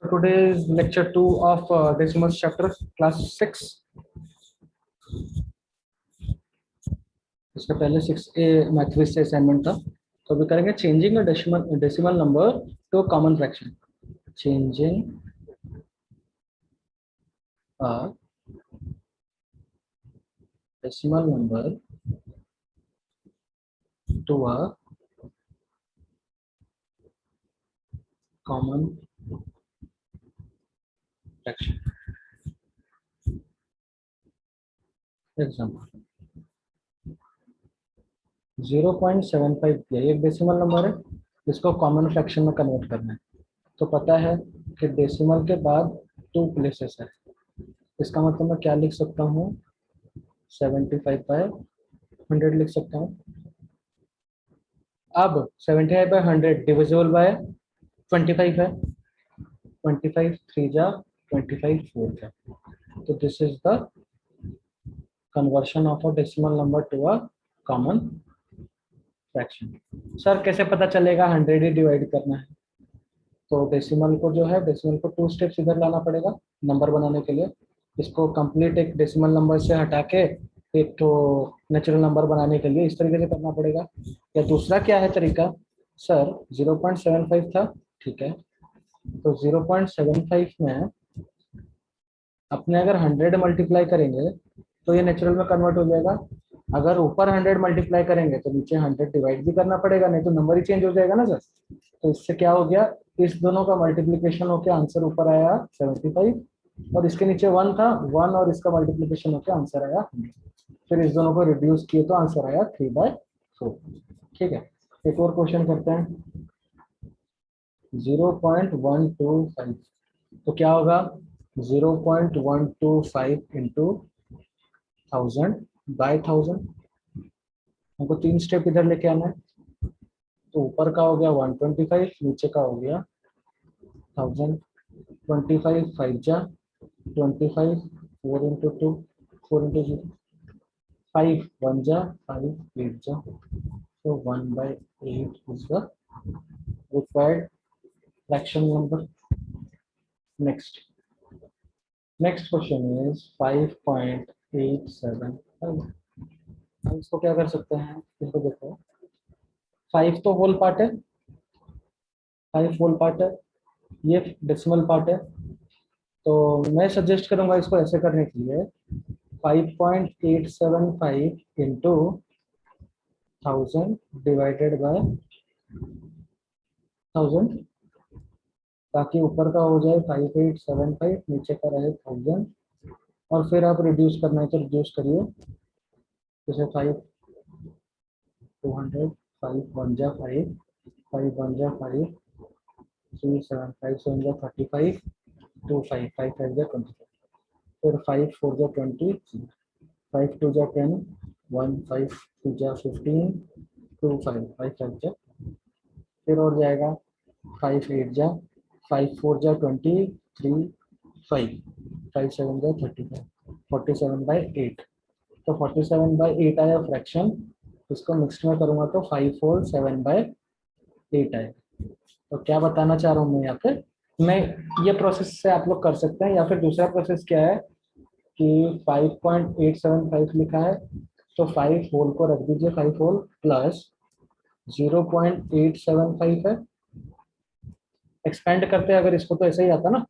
So today is lecture 2 of Decimal chapter, class 6. इसके पहले 6A mathematics से assignment था, तो अभी करेंगे changing a decimal number to common fraction. Changing a decimal number to a common fraction. Example 0.75 दिया, एक डेसिमल नंबर है, इसको कॉमन फ्रैक्शन में कन्वर्ट करना है. तो पता है कि डेसिमल के बाद 2 प्लेसेस है. इसका मतलब मैं क्या लिख सकता हूँ, 75 बाय 100 लिख सकता हूँ. अब 75 बाय 100 डिविजिबल बाय 25 है. 25 3 जा 25 4 जा. तो this is the conversion of a decimal number to a common fraction. Sir कैसे पता चलेगा, 100 ही डिवाइड करना है. तो डेसिमल को जो है, डेसिमल को 2 स्टेप्स इधर लाना पड़ेगा नंबर बनाने के लिए. इसको कंप्लीट एक डेसिमल नंबर से हटा के एक तो नेचुरल नंबर बनाने के लिए इस तरीके से करना पड़ेगा. या दूसरा क्या है तरीका, सर 0.75 था, ठीक है, तो 0.75 में अपने अगर 100 मल्टीप्लाई करेंगे तो ये नेचुरल में कन्वर्ट हो जाएगा. अगर ऊपर 100 मल्टीप्लाई करेंगे तो नीचे 100 डिवाइड भी करना पड़ेगा, नहीं तो नंबर ही चेंज हो जाएगा ना सर. तो इससे क्या हो गया, इस दोनों का मल्टीप्लीकेशन होकर आंसर ऊपर आया 75, और इसके नीचे 1 था, 1 और इसका मल्टीप्लीकेशन होकर आंसर आया 100. फिर इस दोनों को रिड्यूस किए तो आंसर आया 3/4. ठीक है, एक और क्वेश्चन करते हैं. 0.125, तो क्या होगा, 0.125 इंटू 1000/1000. हमको 3 स्टेप इधर लेके आना है. तो ऊपर का हो गया 125, नीचे का हो गया 1000. 25 5 जा 25, 4 इंटू 2 4 इंटू 0, 5 1 जा 5 8 जा. So 1/8 is the required fraction number. Next question is 5.875. हम इसको क्या कर सकते हैं, इसको देखो, 5 तो होल पार्ट है, 5 होल पार्ट है, ये डेसिमल पार्ट है. तो मैं सजेस्ट करूंगा इसको ऐसे करने के लिए, 5.875 इंटू 1000 डिवाइडेड बाय 1000, ताकि ऊपर का हो जाए 5875, नीचे का रहे 1000. और फिर आप रिड्यूस करना है तो रिड्यूस करिए, जैसे 5 200, 5 1 जा 5, 5 1 जा 5, 3 7 5 7 जा 35, 2 5 5 5 जा 25, फिर 5 4 जा 20, 5 2 जा 10, 1 5 2 जा 15, 2 5 5 5 जा, फिर और जाएगा 5 8 जा 5 4 जा 20, 3 5 5 7 जा 35, 47/8. तो 47/8 आया फ्रैक्शन. इसको मिक्स में करूंगा तो 547/8 आएगा. तो क्या बताना चाह रहा हूँ मैं यहाँ पे, मैं ये प्रोसेस से आप लोग कर सकते हैं, या फिर दूसरा प्रोसेस क्या है कि 5.875 लिखा है, तो 5 होल को रख दीजिए, 5 होल प्लस 0.875 है. एक्सपेंड करते हैं अगर इसको तो ऐसे ही आता ना,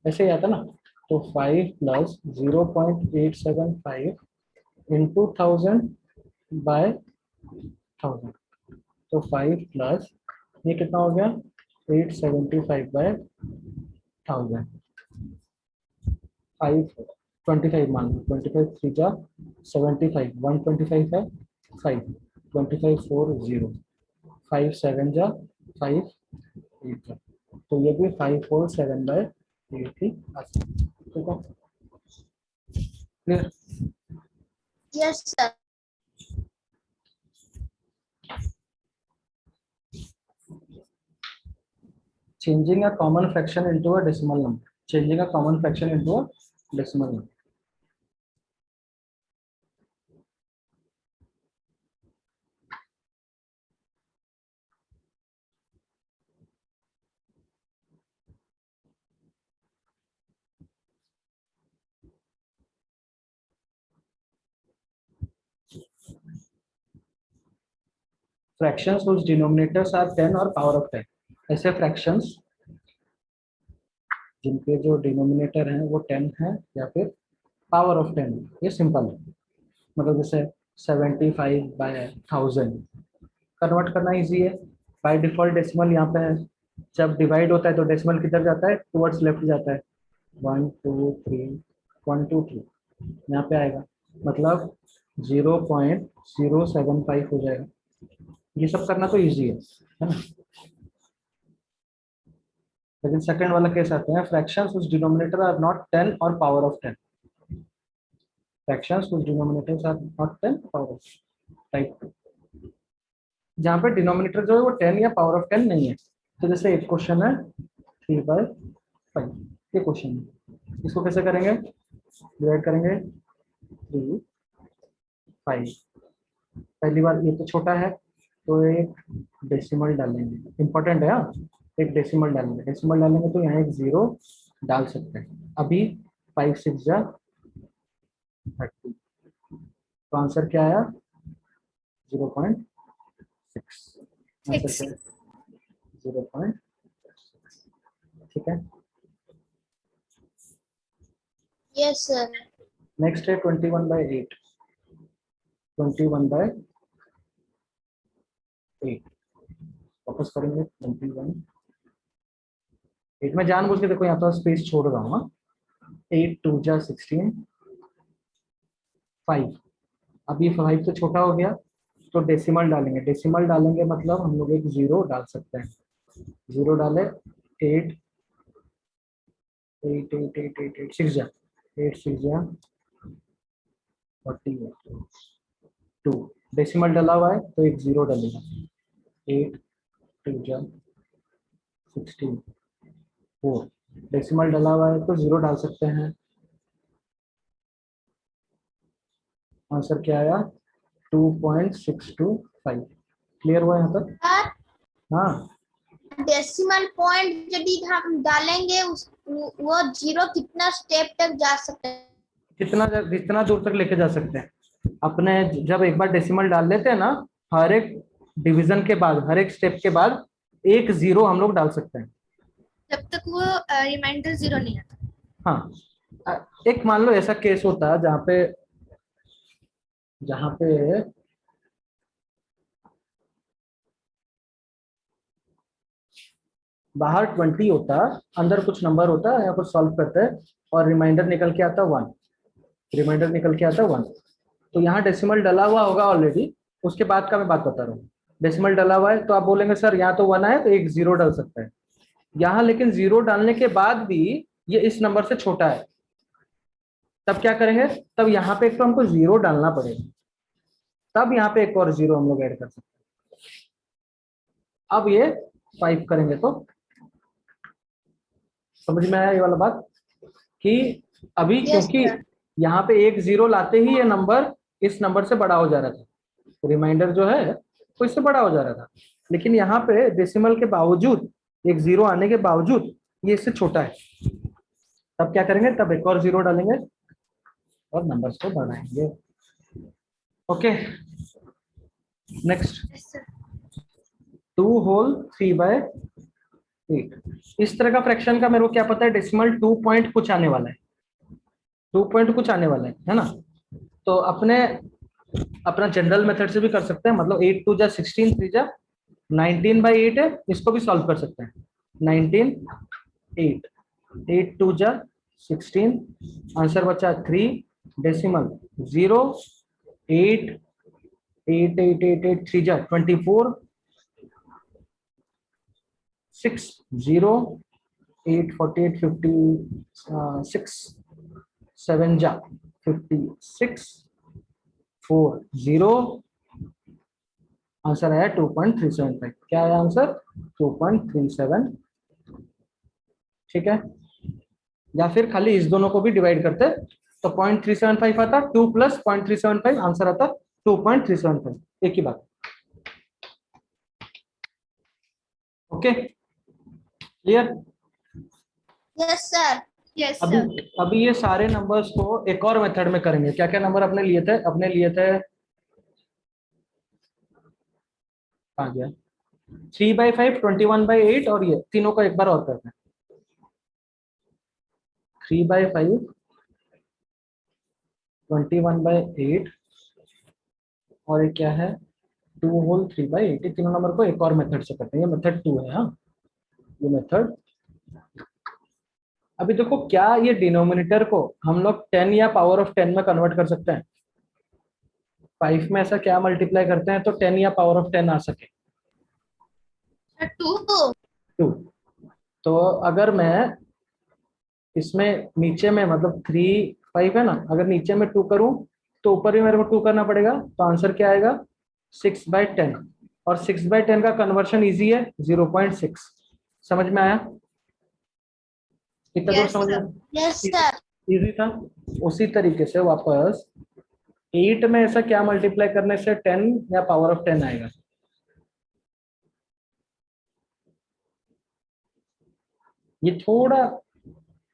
ऐसे ही आता ना. तो 5 प्लस 0.875 इंटू 1000/1000. तो 5 प्लस ये कितना हो गया, 875/1000. 5 25 मान लो, 25 3 जा 75, 125 है 5, 25 4 0, 5 7 जा 5 8 जा. तो ये भी 547/8 ही आता है. ठीक है, clear. Yes, sir. Changing a common fraction into a decimal number. Changing a common fraction into a decimal number. Fractions whose denominators are 10 और पावर ऑफ 10, ऐसे फ्रैक्शंस जिनके जो डिनोमिनेटर हैं वो 10 है या फिर पावर ऑफ 10, ये सिंपल है। मतलब जैसे 75/1000 कन्वर्ट करना इजी है। बाय डिफॉल्ट डेसिमल यहाँ पे है, जब डिवाइड होता है तो डेसिमल किधर जाता है, टुवर्ड्स लेफ्ट जाता है। 1 2 3 1 2 3 यहाँ पे आएगा, मतलब 0.075 हो जाएगा। ये सब करना तो इजी है ना। लेकिन सेकंड वाला केस आते हैं, fractions whose denominator are not 10 और power of 10। Fractions whose denominators are not 10 power of type 2, जहाँ पे डिनोमिनेटर जो है वो 10 या पावर ऑफ 10 नहीं है। तो जैसे एक क्वेश्चन है 3/5, ये क्वेश्चन है, इसको कैसे करेंगे, डिवाइड करेंगे 3 5। पहली बार ये तो छोटा है तो एक डेसिमल डालेंगे, इंपॉर्टेंट है हाँ, एक डेसिमल डालेंगे। डेसिमल डालेंगे तो यहाँ एक 0 डाल सकते हैं। अभी 5 6 जा 30, तो आंसर क्या आया 0.6। आंसर क्या है 0.6, ठीक है। Yes, sir. नेक्स्ट है 21/8। 21/8 वापस करेंगे 21/8 में जानबूझ के देखो यहाँ पर स्पेस छोड़ रहा हूँ। 8 2 जा 16 5। अब ये 5 तो छोटा हो गया तो डेसिमल डालेंगे। डेसिमल डालेंगे मतलब हम लोग एक 0 डाल सकते हैं। 0 डाले 8 8 8 8 8 8 6 जा 8 6 जा 48 2। डेसिमल डाला हुआ है तो एक 0 डालेगा। 8 2 जा 16 4। डेसिमल डाला हुआ है तो 0 डाल सकते हैं। आंसर क्या आया 2.625। क्लियर हुआ यहाँ तक? Sir, हाँ, डेसिमल पॉइंट यदि हम डालेंगे वो 0 कितना स्टेप तक जा सकते हैं? जितना दूर तक लेके जा सकते हैं। अपने जब एक बार डेसिमल डाल लेते हैं ना, हर एक डिवीजन के बाद, हर एक स्टेप के बाद एक 0 हम लोग डाल सकते हैं। जब तक वो रिमाइंडर 0 नहीं आता। हाँ, एक मान लो ऐसा केस होता है जहाँ पे बाहर 20 होता, अंदर कुछ नंबर होता है, यहाँ पर सॉल्व करते हैं और रिमाइंडर निकल के आता 1। रिमाइंडर निकल के आता 1, तो यहाँ डेसिमल डला हुआ होगा ऑलरेडी। उसके बाद का मैं बात बता रहा हूँ। डेसिमल डला हुआ है तो आप बोलेंगे सर यहाँ तो 1 है तो एक 0 डाल सकता है यहाँ, लेकिन 0 डालने के बाद भी ये इस नंबर से छोटा है। तब क्या करेंगे, तब यहाँ पे एक तो हमको 0 डालना पड़ेगा, तब यहाँ पे एक और 0 हम लोग ऐड कर सकते हैं। अब ये 5 करेंगे तो समझ में आया ये वाला बात कि अभी Yes, क्योंकि sir. यहाँ पे एक 0 लाते ही ये नंबर इस नंबर से बड़ा हो जा रहा था, रिमाइंडर जो है वो इससे बड़ा हो जा रहा था। लेकिन यहाँ पे डेसिमल के बावजूद, एक 0 आने के बावजूद ये इससे छोटा है। तब क्या करेंगे, तब एक और 0 डालेंगे और नंबर्स को बढ़ाएंगे। Okay, next Yes, sir. 2 whole 3/8। इस तरह का फ्रैक्शन का मेरे को क्या पता है, डेसिमल 2 पॉइंट कुछ आने वाला है, 2 पॉइंट कुछ आने वाला है ना। तो अपना जनरल मेथड से भी कर सकते हैं, मतलब 8 2 जा 16 3 जा 19/8 है, इसको भी सॉल्व कर सकते हैं। 19 8 8 2 जा 16, आंसर बचा 3, डेसिमल 0 8 8 8 8 8 3 जा 24, 6 0 8 48 56 7 जा 56 4 0, आंसर आया 2.375। क्या आया आंसर 2.37, ठीक है। या फिर खाली इस दोनों को भी डिवाइड करते तो 0.375 आता, 2 + 0.375 आंसर आता 2.375, एक ही बात। Okay, clear? Yes, sir. Yes, अभी ये सारे नंबर्स को एक और मेथड में करेंगे। क्या क्या नंबर अपने लिए थे आ गया 3/5, 21/8 और ये तीनों को एक बार और करना है 3/5, 21/8 और ये क्या है 2 होल 3/8। तीनों नंबर को एक और मेथड से करते हैं, ये मेथड 2 है। हाँ ये मेथड। अभी देखो क्या ये डिनोमिनेटर को हम लोग 10 या पावर ऑफ 10 में कन्वर्ट कर सकते हैं? 5 में ऐसा क्या मल्टीप्लाई करते हैं तो 10 या पावर ऑफ 10 आ सके? 2 2। तो अगर मैं इसमें नीचे में मतलब 3 5 है ना, अगर नीचे में 2 करूं तो ऊपर भी मेरे को 2 करना पड़ेगा, तो आंसर क्या आएगा 6/10। और 6/10 का कन्वर्शन इजी है 0.6। समझ में आया? इतना दूर समझ में? Yes sir. इजी था। उसी तरीके से वापस 8 में ऐसा क्या मल्टीप्लाई करने से 10 या पावर ऑफ 10 आएगा? ये थोड़ा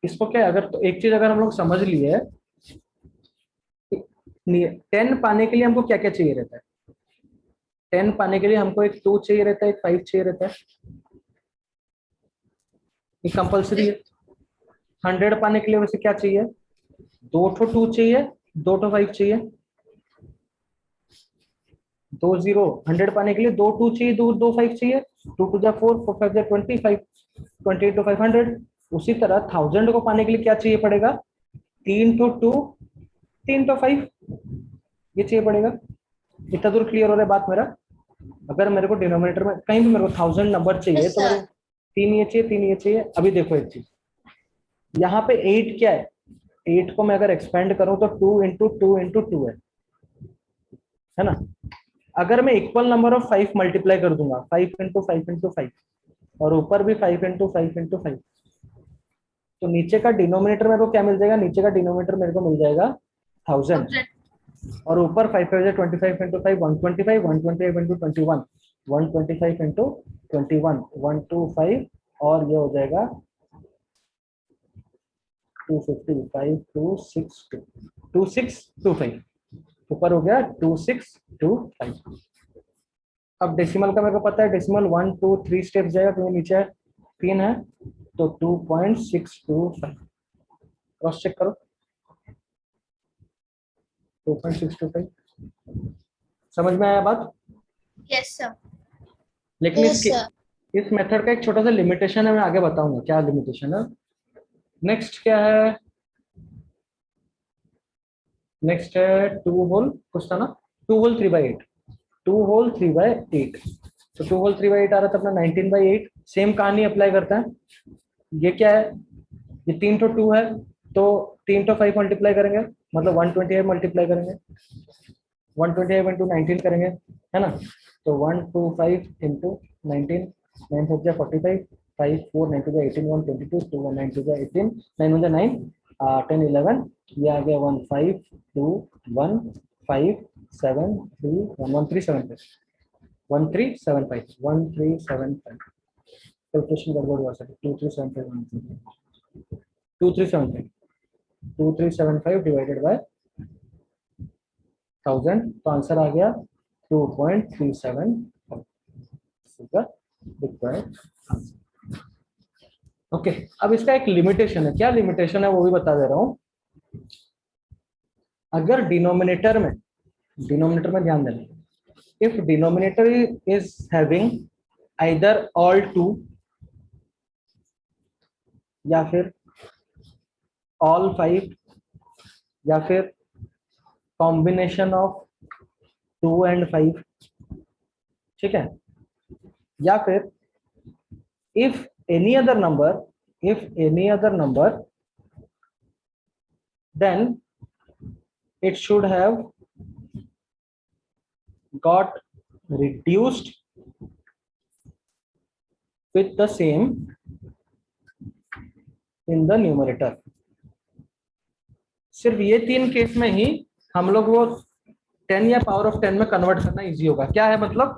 इसको क्या है, अगर तो एक चीज अगर हम लोग समझ लिए 10 पाने के लिए हमको क्या क्या चाहिए रहता है? 10 पाने के लिए हमको एक 2 चाहिए रहता है, एक 5 चाहिए रहता है, ये कंपल्सरी है। 100 पाने के लिए वैसे क्या चाहिए? 2 ठो 2 चाहिए, 2 ठो 5 चाहिए, 2 0। 100 पाने के लिए 2 2 चाहिए, 2 5 चाहिए, 2 2 जा 4, 4 5 जा 25, 28 to 500। उसी तरह 1000 को पाने के लिए क्या चाहिए पड़ेगा? 3 to 2, 3 to 5, ये चाहिए पड़ेगा। इतना दूर क्लियर हो रहा है बात मेरा? अगर मेरे को डिनोमिनेटर में कहीं भी मेरे को 1000 नंबर चाहिए Yes, तो मेरे sir. को 3 ये चाहिए, 3 ये चाहिए। अभी देखो एक चीज, यहाँ पे 8 क्या है? 8 को मैं अगर एक्सपेंड करूं तो 2 इंटू 2 इंटू 2 है ना? अगर मैं इक्वल नंबर ऑफ 5 मल्टीप्लाई कर दूंगा, 5 इंटू 5 इंटू 5 और ऊपर भी 5 इंटू 5 इंटू 5, तो नीचे का डिनोमिनेटर मेरे को क्या मिल जाएगा? नीचे का डिनोमिनेटर मेरे को मिल जाएगा 1000 और ऊपर 5 5 25 इंटू 5 125, 125 इंटू 21 125 इंटू 21 125 और ये हो जाएगा 255 262 2625। ऊपर हो गया 2625। अब डेसिमल का मेरे को पता है, डेसिमल 1 2 3 स्टेप जाएगा क्योंकि नीचे 3 है, तो 2.625 क्रॉस चेक करो 2.625। समझ में आया बात? Yes, sir. लेकिन Yes, sir. इस मेथड का एक छोटा सा लिमिटेशन है, मैं आगे बताऊंगा क्या लिमिटेशन है। नेक्स्ट क्या है? नेक्स्ट है 2 होल, कुछ था ना, 2 होल 3/8, 2 होल 3/8। तो 2 होल 3/8 आ रहा था अपना 19/8। सेम कहानी अप्लाई करता है। ये क्या है? ये 3 तो 2 है, तो 3 तो 5 मल्टीप्लाई करेंगे, मतलब 128 मल्टीप्लाई करेंगे, 128 इंटू 19 करेंगे, है ना? तो 125 इंटू 19, 9 4 जा 45, 5 4 9 2 जा 18, 122, 2 1 9 2 जा 18, 9 1 जा 9, 10 11, ये आ गया 1 5 2 1 5 7 3 1 1 3 7 5 1 3 7 5 1 3 7 5। कैलकुलेशन गड़बड़ हुआ सर। 2 3 7 5 2 3 7 5 2 3 7 5 डिवाइडेड बाय 1000, तो आंसर आ गया 2.37 रिक्वायर्ड आंसर। ओके, अब इसका एक लिमिटेशन है। क्या लिमिटेशन है वो भी बता दे रहा हूं। अगर डिनोमिनेटर में ध्यान देना, if denominator is having either all 2 या फिर ऑल 5 या फिर कॉम्बिनेशन ऑफ 2 and 5, ठीक है, या फिर if any other number then it should have got reduced with the same in the numerator। सिर्फ ये 3 केस में ही हम लोग वो 10 या पावर ऑफ 10 में कन्वर्ट करना इजी होगा। क्या है मतलब?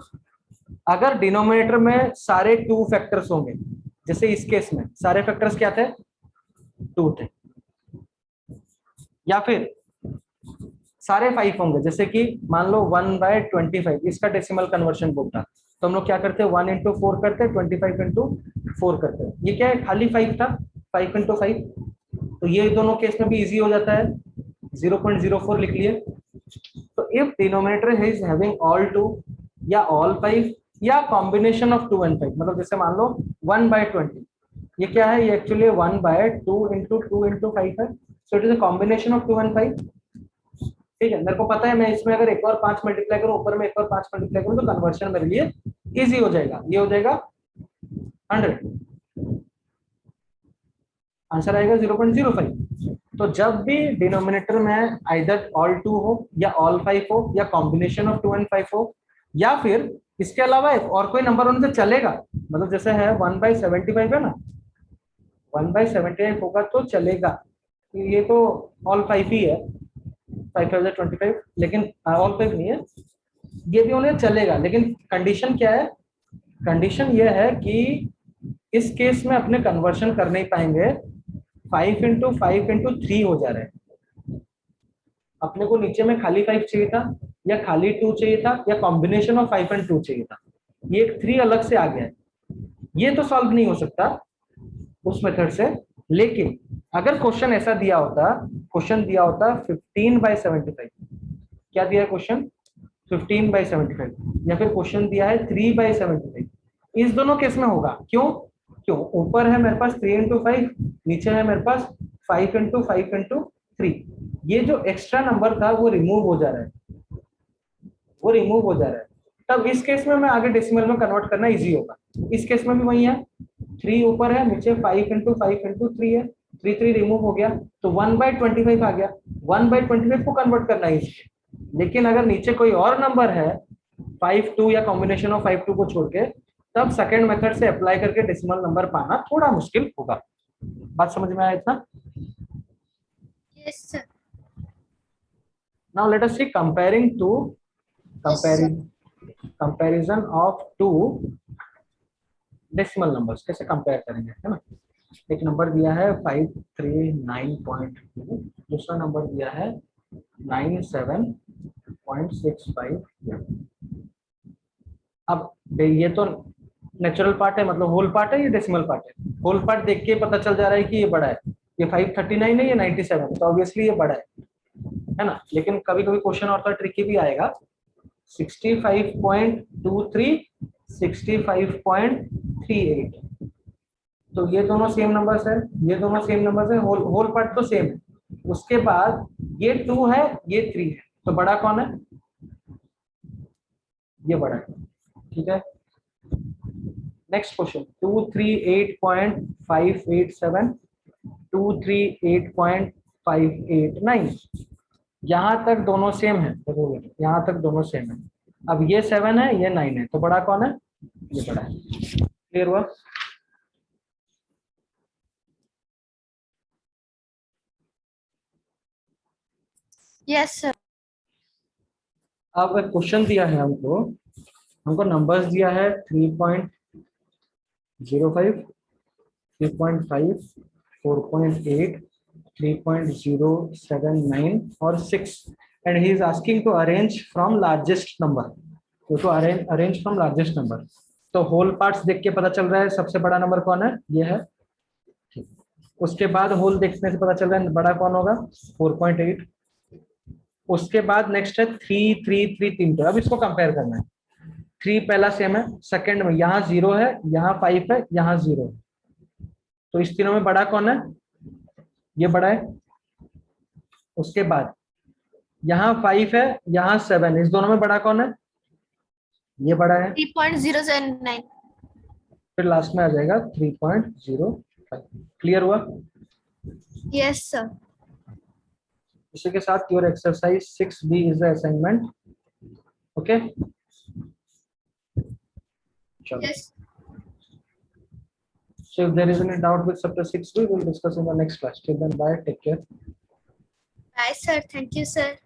अगर डिनोमिनेटर में सारे 2 फैक्टर्स होंगे, जैसे इस केस में सारे फैक्टर्स क्या थे? 2 थे, या फिर सारे 5 होंगे, जैसे कि मान लो 1/25, इसका डेसिमल कन्वर्शन बुक था, तो हम लोग क्या करते हैं 1 इंटू 4 करते हैं, 25 इंटू 4 करते हैं। ये क्या है, खाली 5 था, 5 इंटू 5, तो ये दोनों केस में भी इजी हो जाता है, 0.04 लिख लिए। तो if denominator is having all 2 या ऑल 5 या कॉम्बिनेशन ऑफ 2 एंड 5, मतलब जैसे मान लो 1/20, ये क्या है, ये एक्चुअली 1/2 इंटू 2 इंटू 5 है, so it is a combination of 2 and 5। ठीक है, मेरे को पता है मैं इसमें अगर एक और 5 मल्टीप्लाई करूं, ऊपर में एक और 5 मल्टीप्लाई करूं, तो कन्वर्शन मेरे लिए इजी हो जाएगा, ये हो जाएगा 100, आंसर आएगा 0.05। तो जब भी डिनोमिनेटर में आइदर ऑल 2 हो या ऑल 5 हो या कॉम्बिनेशन ऑफ 2 एंड 5 हो, या फिर इसके अलावा और कोई नंबर होने से चलेगा, मतलब जैसे है 1/75 है ना, 1/75 होगा तो चलेगा, ये तो ऑल 5 ही है, 5,025, लेकिन ऑल 5 नहीं है, ये भी होने चलेगा, लेकिन कंडीशन क्या है, कंडीशन ये है कि इस केस में अपने कन्वर्शन कर नहीं पाएंगे, 5 इंटू 5 इंटू 3 हो जा रहे हैं, अपने को नीचे में खाली 5 चाहिए था या खाली 2 चाहिए था या कॉम्बिनेशन ऑफ 5 एंड 2 चाहिए था, ये 3 अलग से आ गया है, ये तो सॉल्व नहीं हो सकता उस मेथड से। लेकिन अगर क्वेश्चन ऐसा दिया होता, क्वेश्चन दिया होता 15/75, क्या दिया है क्वेश्चन, 15/75, या फिर क्वेश्चन दिया है 3/75, इस दोनों केस में होगा, क्यों, क्यों, ऊपर है मेरे पास 3 इंटू 5, नीचे है मेरे पास 5 इंटू 5 इंटू 3, ये जो एक्स्ट्रा नंबर था वो रिमूव हो जा रहा है, वो रिमूव हो जा रहा है, तब इस केस में मैं आगे डेसिमल में कन्वर्ट करना इजी होगा। इस केस में भी वही है, 3 ऊपर है, नीचे 5 इंटू 5 इंटू 3 है, 3 रिमूव हो गया, तो 1/25 आ गया, 1/25 को कन्वर्ट करना इजी है। लेकिन अगर नीचे कोई और नंबर है 5 2 या कॉम्बिनेशन ऑफ 5 2 को छोड़ के, तब सेकेंड मेथड से अप्लाई करके डेसिमल नंबर पाना थोड़ा मुश्किल होगा। बात समझ में आया इतना? Yes, sir. Now let us see comparing to Yes, sir. comparison of two decimal numbers, कैसे कंपेयर करेंगे, है ना। एक नंबर दिया है 539.2, दूसरा नंबर दिया है 97.65। अब ये तो नेचुरल पार्ट है, मतलब होल पार्ट है, ये डेसिमल पार्ट है, होल पार्ट देख के पता चल जा रहा है कि ये बड़ा है, ये 539 है, ये 97 है, तो ऑब्वियसली ये बड़ा है ना। लेकिन कभी कभी क्वेश्चन और तो ट्रिकी भी आएगा, 65.23 65.38, तो ये दोनों सेम नंबर्स है, ये दोनों सेम नंबर्स है, होल पार्ट तो सेम है, उसके बाद ये 2 है, ये 3 है, तो बड़ा कौन है, ये बड़ा है, ठीक है। नेक्स्ट क्वेश्चन 238.587 238.589, यहां तक दोनों सेम है, देखो यहां तक दोनों सेम है, अब ये 7 है, ये 9 है, तो बड़ा कौन है, ये बड़ा है। क्लियर हुआ? Yes, sir. अब एक क्वेश्चन दिया है हमको, हमको नंबर्स दिया है 3.05 3.5 4.8 3.079 और 6, and he is asking to arrange from largest number, तो arrange from largest number, तो होल पार्ट्स देख के पता चल रहा है सबसे बड़ा नंबर कौन है, ये है, ठीक। उसके बाद होल देखने से पता चल रहा है बड़ा कौन होगा, 4.8, उसके बाद नेक्स्ट है 3 3 3 3, तो अब इसको कंपेयर करना है, 3 पहला सेम है, सेकंड में यहाँ 0 है, यहाँ 5 है, यहाँ 0 है, तो इस तीनों में बड़ा कौन है, ये बड़ा है। उसके बाद यहाँ 5 है, यहाँ 7, इस दोनों में बड़ा कौन है, ये बड़ा है। 3.079. फिर लास्ट में आ जाएगा 3.05। क्लियर हुआ? Yes, sir. इसी के साथ your exercise 6B is the assignment, okay. चलो, Yes. so if there is any doubt with chapter 6B, we'll discuss in the next class. Till then, bye, take care. Bye, sir. Thank you, sir.